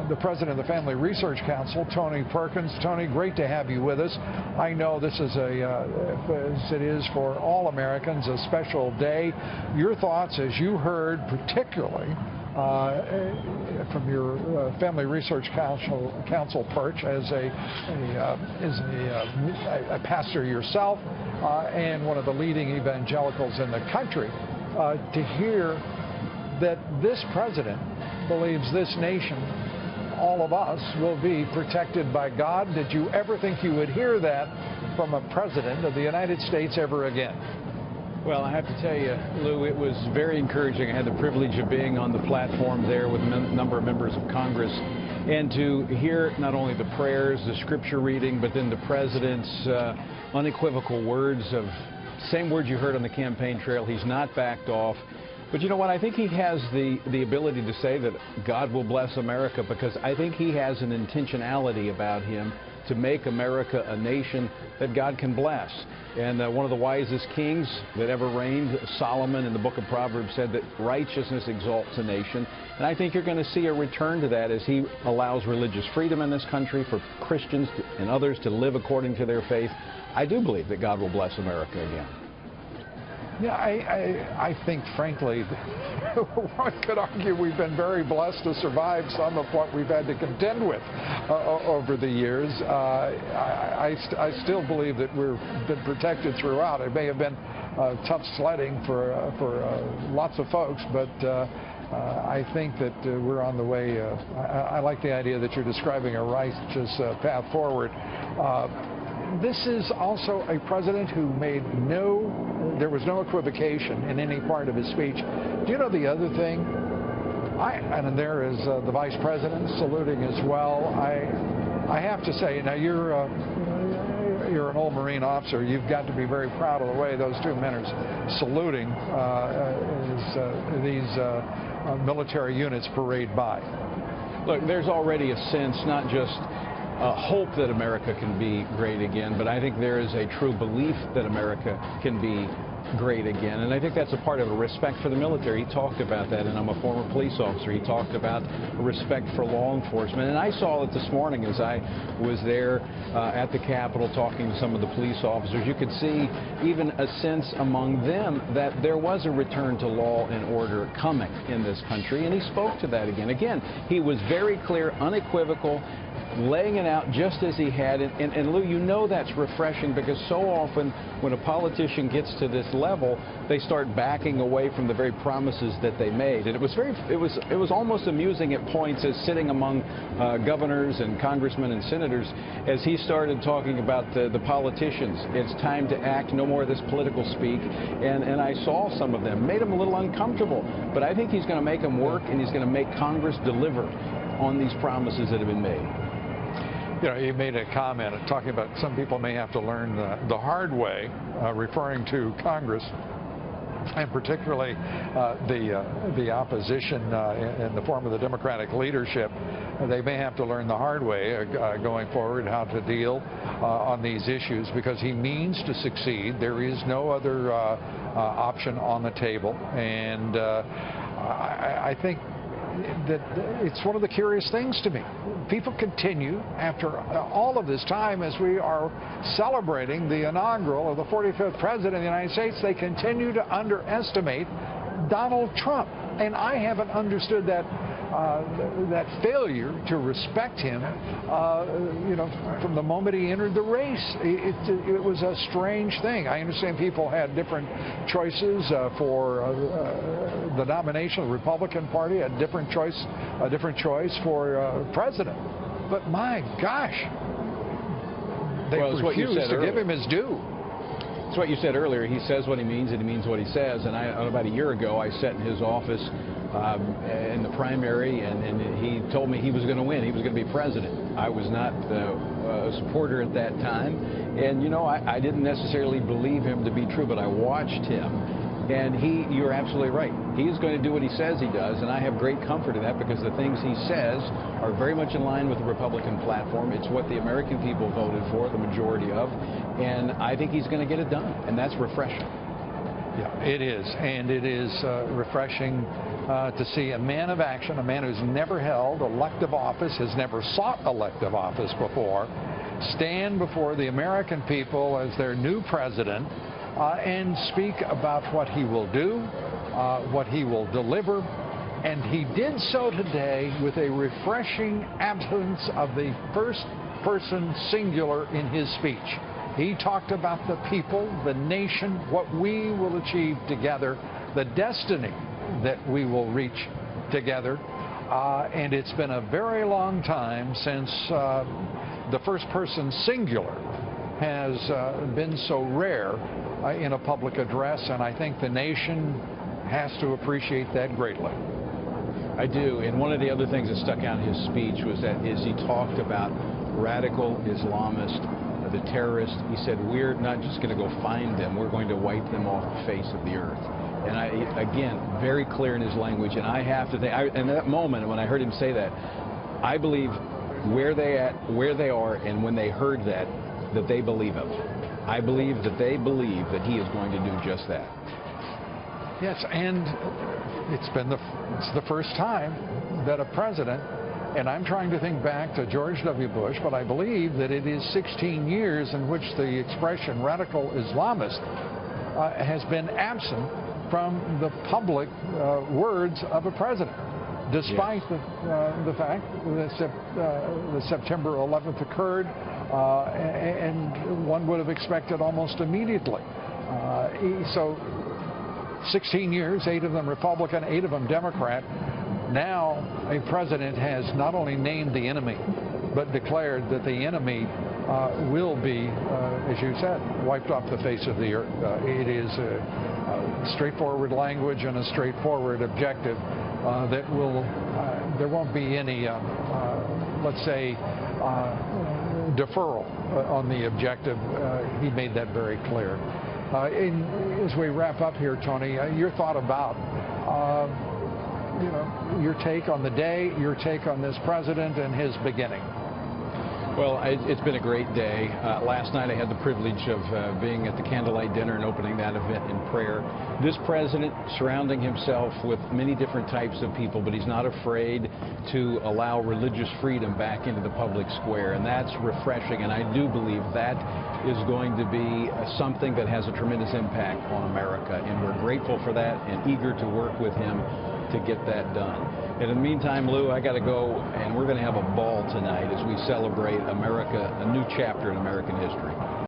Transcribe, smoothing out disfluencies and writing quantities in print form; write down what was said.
the president of the Family Research Council, Tony Perkins. Tony, great to have you with us. I know this is as it is for all Americans, a special day. Your thoughts, as you heard, particularly from your Family Research Council perch as a pastor yourself and one of the leading evangelicals in the country, to hear that this president believes this nation, all of us, will be protected by God. Did you ever think you would hear that from a president of the United States ever again? Well, I have to tell you, Lou, it was very encouraging. I had the privilege of being on the platform there with a number of members of Congress, and to hear not only the prayers, the scripture reading, but then the president's unequivocal words of same words you heard on the campaign trail. He's not backed off. But you know what? I think he has the ability to say that God will bless America, because I think he has an intentionality about him to make America a nation that God can bless. And one of the wisest kings that ever reigned, Solomon, in the book of Proverbs, said that righteousness exalts a nation. And I think you're going to see a return to that as he allows religious freedom in this country for Christians and others to live according to their faith. I do believe that God will bless America again. Yeah, I think, frankly, one could argue we've been very blessed to survive some of what we've had to contend with over the years. I still believe that we've been protected throughout. It may have been tough sledding for lots of folks, but I think that we're on the way. I like the idea that you're describing a righteous path forward. This is also a president who made there was no equivocation in any part of his speech. Do you know the other thing? And there is the vice president saluting as well. I have to say, now you're an old Marine officer. You've got to be very proud of the way those two men are saluting as these military units parade by. Look, there's already a sense, not just hope that America can be great again, but I think there is a true belief that America can be great again. And I think that's a part of a respect for the military. He talked about that, and I'm a former police officer. He talked about respect for law enforcement. And I saw it this morning as I was there at the Capitol talking to some of the police officers. You could see even a sense among them that there was a return to law and order coming in this country, and he spoke to that again. Again, he was very clear, unequivocal, laying it out just as he had it. And Lou, you know that's refreshing, because so often when a politician gets to this level, they start backing away from the very promises that they made. And it was almost amusing at points as sitting among governors and congressmen and senators as he started talking about the politicians. It's time to act, no more of this political speak. And I saw some of them, made him a little uncomfortable. But I think he's going to make them work, and he's going to make Congress deliver on these promises that have been made. You know, you made a comment talking about some people may have to learn the hard way, referring to Congress, and particularly the opposition in the form of the Democratic leadership. They may have to learn the hard way going forward how to deal on these issues, because he means to succeed. There is no other option on the table, and I think that it's one of the curious things to me. People continue, after all of this time, as we are celebrating the inaugural of the 45th President of the United States, they continue to underestimate Donald Trump. And I haven't understood that failure to respect him, you know, from the moment he entered the race. It was a strange thing. I understand people had different choices for the nomination of the Republican Party, a different choice for president. But my gosh, they refused to give him his due. It's what you said earlier. He says what he means, and he means what he says. And about a year ago, I sat in his office in the primary, and he told me he was going to win. He was going to be president. I was not a supporter at that time. And, you know, I didn't necessarily believe him to be true, but I watched him. And you're absolutely right. He's going to do what he says he does, and I have great comfort in that, because the things he says are very much in line with the Republican platform. It's what the American people voted for, the majority of, and I think he's going to get it done, and that's refreshing. Yeah, it is, and it is refreshing to see a man of action, a man who's never held elective office, has never sought elective office before, stand before the American people as their new president and speak about what he will do, what he will deliver. And he did so today with a refreshing absence of the first person singular in his speech. He talked about the people, the nation, what we will achieve together, the destiny that we will reach together. And it's been a very long time since the first person singular has been so rare in a public address, and I think the nation has to appreciate that greatly. I do, and one of the other things that stuck out in his speech was that he talked about radical Islamists, the terrorists. He said, we're not just going to go find them, we're going to wipe them off the face of the earth. And again, very clear in his language, and I have to think, in that moment when I heard him say that, I believe where they are, and when they heard that they believe him. I believe that they believe that he is going to do just that. Yes, and it's the first time that a president, and I'm trying to think back to George W. Bush, but I believe that it is 16 years in which the expression radical Islamist has been absent from the public words of a president, despite the fact that the September 11th occurred, and one would have expected almost immediately. So 16 years, 8 of them Republican, 8 of them Democrat. Now a president has not only named the enemy, but declared that the enemy will be, as you said, wiped off the face of the earth. It is straightforward language and a straightforward objective that will, there won't be any, let's say, deferral on the objective. He made that very clear. As we wrap up here, Tony, your thought about, your take on the day, your take on this president and his beginning. Well, it's been a great day. Last night I had the privilege of being at the candlelight dinner and opening that event in prayer. This president surrounding himself with many different types of people, but he's not afraid to allow religious freedom back into the public square, and that's refreshing, and I do believe that is going to be something that has a tremendous impact on America, and we're grateful for that and eager to work with him to get that done. And in the meantime, Lou, I got to go, and we're going to have a ball tonight as we celebrate America, a new chapter in American history.